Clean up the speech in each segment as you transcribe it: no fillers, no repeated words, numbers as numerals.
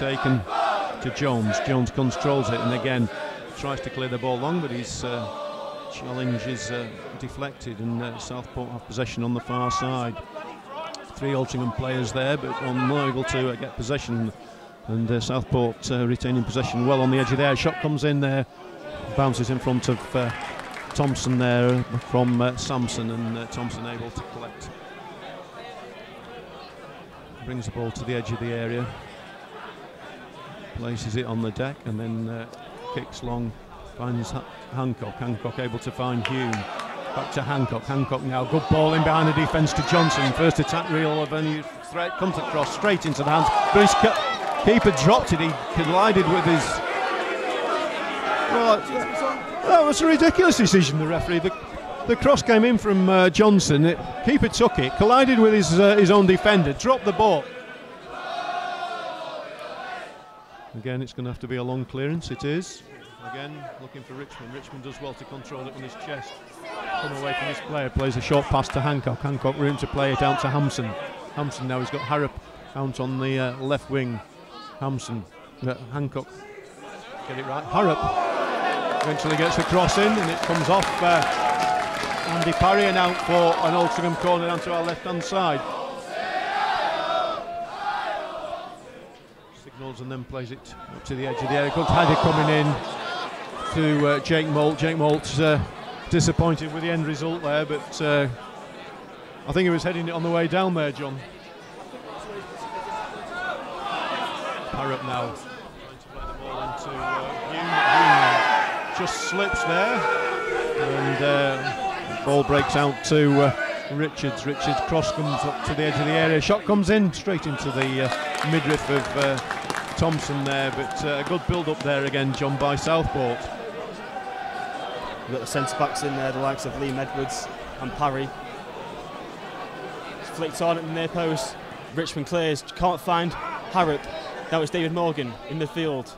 taken to Jones. Jones controls it and again tries to clear the ball long, but his challenge is deflected, and Southport have possession on the far side. 3 Altrincham players there, but unable to get possession, and Southport retaining possession well on the edge of the area. Shot comes in there, bounces in front of Thompson there from Sampson, and Thompson able to collect. Brings the ball to the edge of the area, places it on the deck, and then kicks long, finds Hancock. Hancock able to find Hume. Back to Hancock. Hancock now, good ball in behind the defence to Johnson. First attack reel of any threat, comes across straight into the hands, but his keeper dropped it. He collided with his. Well, that was a ridiculous decision, the referee. The cross came in from Johnson. Keeper took it, collided with his own defender, dropped the ball. Again, it's going to have to be a long clearance. It is. Again, looking for Richmond. Richmond does well to control it on his chest. Come away from his player, plays a short pass to Hancock. Hancock room to play it out to Hampson. Hampson now, he's got Harrop out on the left wing. Hampson, Hancock, get it right. Harrop eventually gets the cross in, and it comes off Andy Parry, and out for an Altrincham corner down to our left hand side. Signals and then plays it up to the edge of the area. Good header coming in to Jake Moult. Jake Moult's disappointed with the end result there, but I think he was heading it on the way down there, John. Harrop now trying to play the ball into Hume. Just slips there, and the ball breaks out to Richards. Richards cross comes up to the edge of the area. Shot comes in straight into the midriff of Thompson there, but a good build-up there again, John, by Southport. We've got the centre-backs in there, the likes of Liam Edwards and Parry. It's flicked on at the near post. Richmond clears, can't find Harrop. Now it's David Morgan in midfield.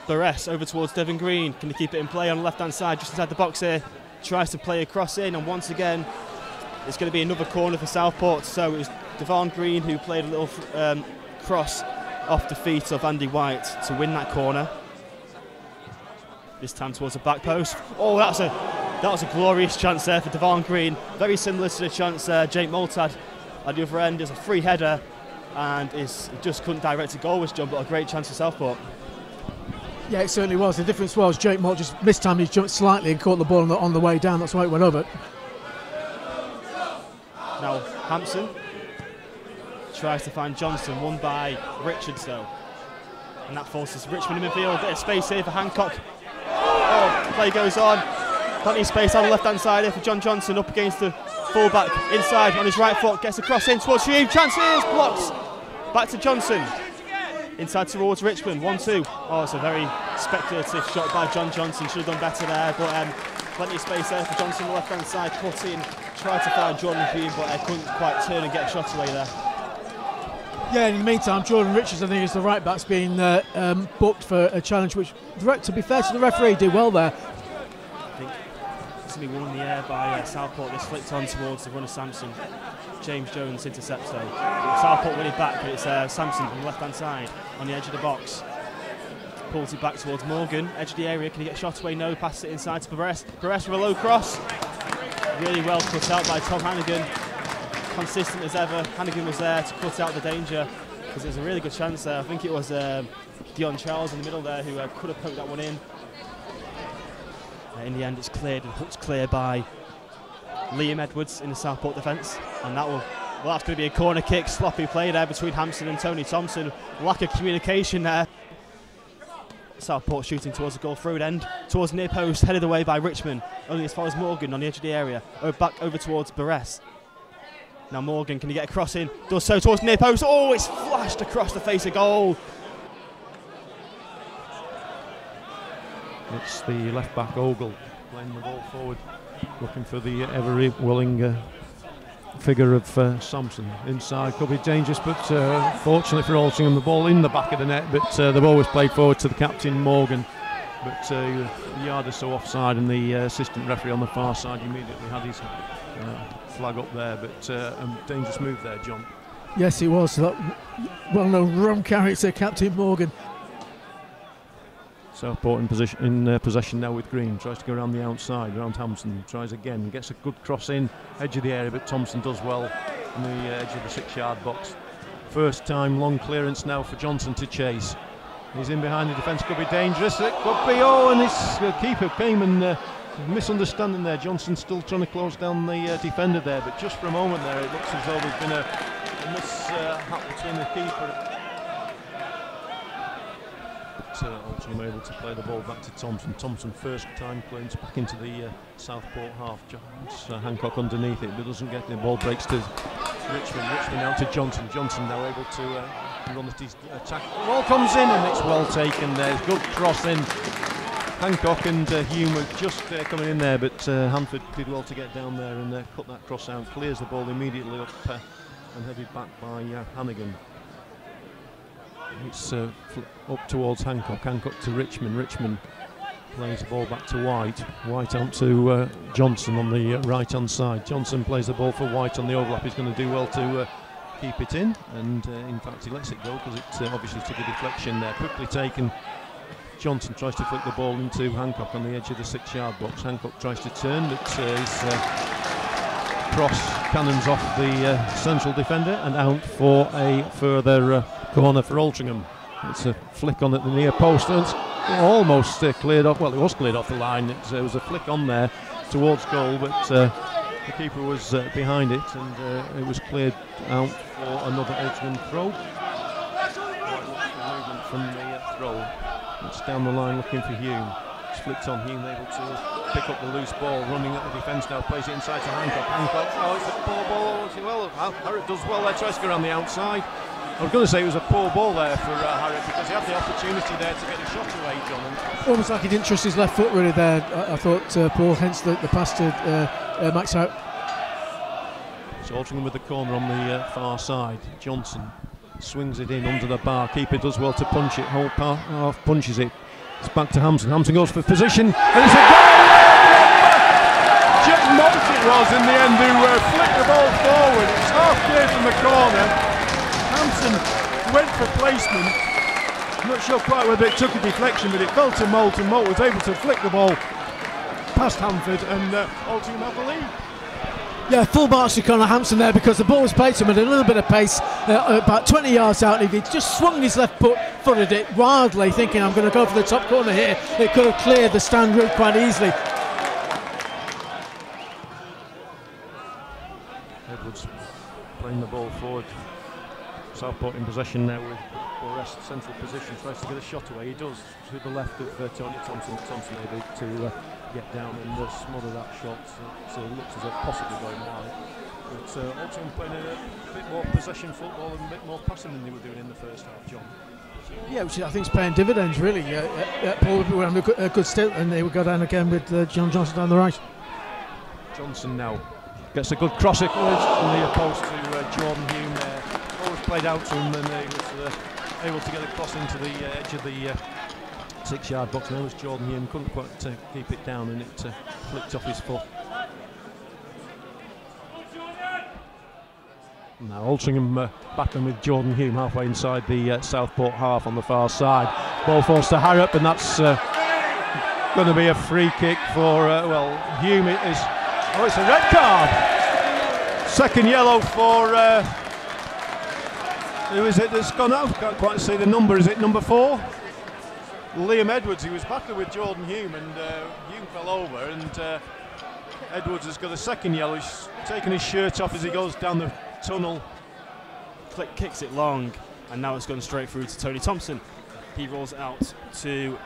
Barres over towards Devon Green. Can he keep it in play on the left-hand side, just inside the box here? Tries to play a cross in, and once again, it's going to be another corner for Southport. So it was Devon Green who played a little cross off the feet of Andy White to win that corner. This time towards the back post. Oh, that was a glorious chance there for Devon Green. Very similar to the chance Jake Moult had at the other end. There's a free header, and he just couldn't direct a goal, was John, but a great chance for Southport. Yeah, it certainly was. The difference was Jake Moult just mistimed his jump slightly and caught the ball on the way down. That's why it went over. Now Hampson tries to find Johnson, won by Richards though. And that forces Richmond in midfield. Bit of space here for Hancock. Oh, play goes on. Plenty of space on the left-hand side here for John Johnson, up against the full-back inside on his right foot. Gets a cross in towards Hume. Chances, blocks. Back to Johnson. Inside towards Richmond, 1-2. Oh, it's a very speculative shot by John Johnson. Should have done better there, but plenty of space there for Johnson on the left-hand side. Put in, tried to find Jordan Hume, but couldn't quite turn and get a shot away there. Yeah, in the meantime, Jordan Richards, I think, is the right back's been booked for a challenge, which, to be fair to the referee, did well there. I think it's going to be won in the air by Southport. This flicked on towards the runner Sampson. James Jones intercepts though. Southport winning back, but it's Sampson on the left-hand side on the edge of the box. Pulls it back towards Morgan, edge of the area. Can he get shot away? No, passes it inside to Barres. Barres with a low cross. Really well cut out by Tom Hannigan. Consistent as ever. Hannigan was there to cut out the danger, because it was a really good chance there. I think it was Dion Charles in the middle there who could have poked that one in. In the end, it's cleared and hooked clear by Liam Edwards in the Southport defence, and that's going to be a corner kick. Sloppy play there between Hampson and Tony Thompson. Lack of communication there. Southport shooting towards the goal through end, towards near post, headed away by Richmond, only as far as Morgan on the edge of the area. Back over towards Barres. Now Morgan, can he get a cross in? Does so towards near post. Oh, it's flashed across the face of goal. It's the left back Ogle playing the ball forward, looking for the ever willing figure of Sampson. Inside could be dangerous, but fortunately for Altrincham, the ball in the back of the net, but the ball was played forward to the captain Morgan, but a yard or so offside, and the assistant referee on the far side immediately had his flag up there, but a dangerous move there, John. Yes, it was. That well-known rum character, Captain Morgan. Southport in possession now with Green. Tries to go around the outside, around Hampson. Tries again, gets a good cross in, edge of the area, but Thompson does well on the edge of the 6-yard box. First time long clearance now for Johnson to chase. He's in behind the defence, could be dangerous. It could be, and his keeper came and misunderstanding there. Johnson still trying to close down the defender there, but just for a moment there it looks as though there's been a mishap between the keeper. Altrincham able to play the ball back to Thompson. Thompson first time clearance back into the Southport half. Hancock underneath it, but doesn't get the ball. Breaks to Richmond. Richmond out to Johnson. Johnson now able to run at his attack. The ball comes in and it's well taken. There's good cross in. Hancock and Hume were just coming in there, but Hanford did well to get down there and cut that cross out. Clears the ball immediately up and headed back by Hannigan. It's up towards Hancock. Hancock to Richmond. Richmond plays the ball back to White. White on to Johnson on the right hand side. Johnson plays the ball for White on the overlap. He's going to do well to keep it in, and in fact he lets it go because it obviously took a deflection there. Quickly taken. Johnson tries to flick the ball into Hancock on the edge of the 6-yard box. Hancock tries to turn, but his cross cannons off the central defender and out for a further corner for Altrincham. It's a flick on at the near post and it's almost cleared off. Well, it was cleared off the line. It was a flick on there towards goal, but the keeper was behind it, and it was cleared out for another Altrincham throw. Movement from the throw. It's down the line looking for Hume. It's flicked on. Hume able to pick up the loose ball, running at the defence now, plays it inside to Hancock. Hancock, it's a poor ball. Well, Harrop does well there, tries to go around the outside. I was going to say it was a poor ball there for Harrop because he had the opportunity there to get a shot away, John. Almost like he didn't trust his left foot really there, I thought, Paul, hence the pass to Max Harrop. So Altrincham with the corner on the far side. Johnson swings it in under the bar. Keeper does well to punch it. Whole half punches it. It's back to Hampson. Hampson goes for position. And it's a goal! Jack Moult it was in the end who flicked the ball forward. It's half clear from the corner. Hampson went for placement. I'm not sure quite whether it took a deflection, but it fell to Moult, and Moult was able to flick the ball past Hanford, and Altrincham have the lead. Yeah, full marks to Conor Hampson there because the ball was played to him at a little bit of pace, about 20 yards out. If he just swung his left foot, footed it wildly, thinking I'm going to go for the top corner here, it could have cleared the stand route quite easily. Edwards playing the ball forward. Southport in possession now with Forrest central position, tries to get a shot away. He does to the left of Tony Thompson. Thompson able to get down and smother that shot. So it looks as if possibly going wide. But Altrincham playing a bit more possession football and a bit more passing than they were doing in the first half, John. Yeah, which I think is paying dividends really. Paul were having a good stint, and they would go down again with John Johnson down the right. Johnson now gets a good cross from the post to Jordan Hume there. Always played out to him, and he was able to get a cross into the edge of the 6-yard box. Now it was Jordan Hume, couldn't quite keep it down, and it flicked off his foot. Now Altrincham back on with Jordan Hume halfway inside the Southport half on the far side. Ball falls to Harrop, and that's going to be a free kick for Hume. It is. Oh, it's a red card. Second yellow for who is it that's gone out? Can't quite see the number. Is it number 4? Liam Edwards. He was battling with Jordan Hume, and Hume fell over, and Edwards has got a second yellow. He's taking his shirt off as he goes down the tunnel. Click kicks it long, and now it's gone straight through to Tony Thompson. He rolls it out to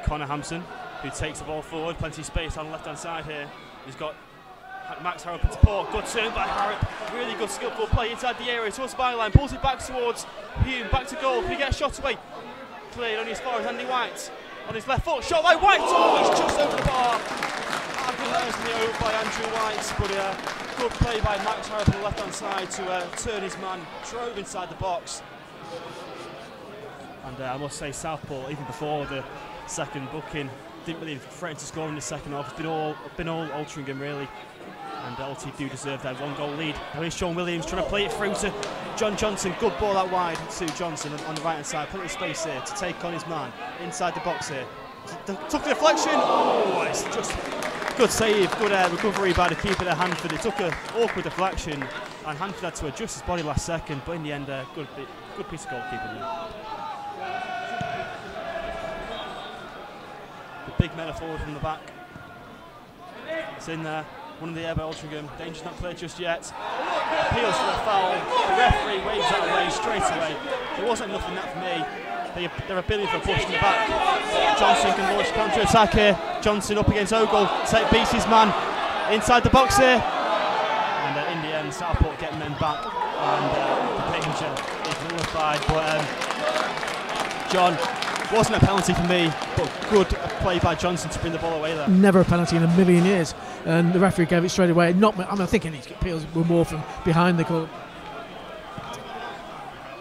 Conor Hampson, who takes the ball forward. Plenty of space on the left hand side here. He's got Max Harrop at support. Good turn by Harrop. Really good skillful play inside the area towards the byline. Pulls it back towards Hume. Back to goal. Can he get a shot away? Cleared only as far as Andy White. On his left foot. Shot by White. Oh, it's just over the bar. Agonizingly over by Andrew White. But good play by Max Harrop on the left hand side to turn his man. Drove inside the box. And I must say, Southport, even before the second booking, didn't really threaten to score in the second half. It's been all Altrincham really. and Alty do deserve their 1-goal lead. Now here's Sean Williams trying to play it through to John Johnson. Good ball out wide to Johnson on the right hand side. Plenty of space here to take on his man inside the box here. Took the deflection. Oh, it's just good save, good recovery by the keeper there, Hanford. It took an awkward deflection and Hanford had to adjust his body last second, but in the end, good piece of goalkeeping there. The big men are forward from the back. It's in there. One in the air by Altrincham. Danger's not clear just yet. Appeals for a foul. The referee waves that away straight away. There wasn't enough in that for me. They're appealing for a push in the back. Johnson can launch counter attack here. Johnson up against Ogle. Beats his man inside the box here. And in the end, Southport getting men back. And the danger is nullified. But John, wasn't a penalty for me, but good play by Johnson to bring the ball away there. Never a penalty in a million years, and the referee gave it straight away. I think any appeals were more from behind the goal.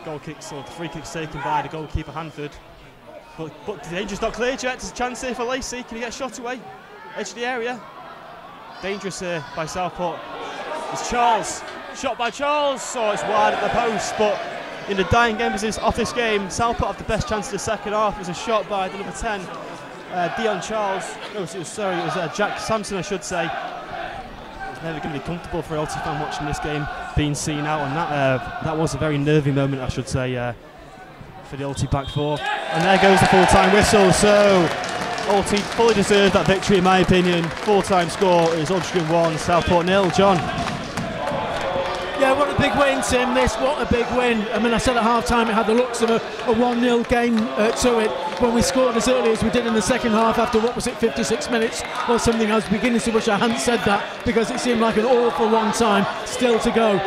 Goal kicks, or the free kicks taken by the goalkeeper Hanford. But the danger's not cleared yet. There's a chance here for Lacey. Can he get shot away? Edge of the area. Dangerous here by Southport. It's Charles. Shot by Charles. So it's wide at the post, but in the dying embers of this game, Southport have the best chance of the second half. It was a shot by the number 10, Dion Charles. It was Jack Sampson, I should say. It's never going to be comfortable for an Alty fan watching this game, being seen out, and that was a very nervy moment, I should say, for the Alty back four. And there goes the full-time whistle. So Alty fully deserved that victory, in my opinion. Full-time score is Altrincham 1, Southport 0. John. Yeah, what a big win, Tim, this, what a big win. I mean, I said at half-time it had the looks of a 1-0 game to it. When we scored as early as we did in the second half after, 56 minutes or something, I was beginning to wish I hadn't said that because it seemed like an awful long time still to go.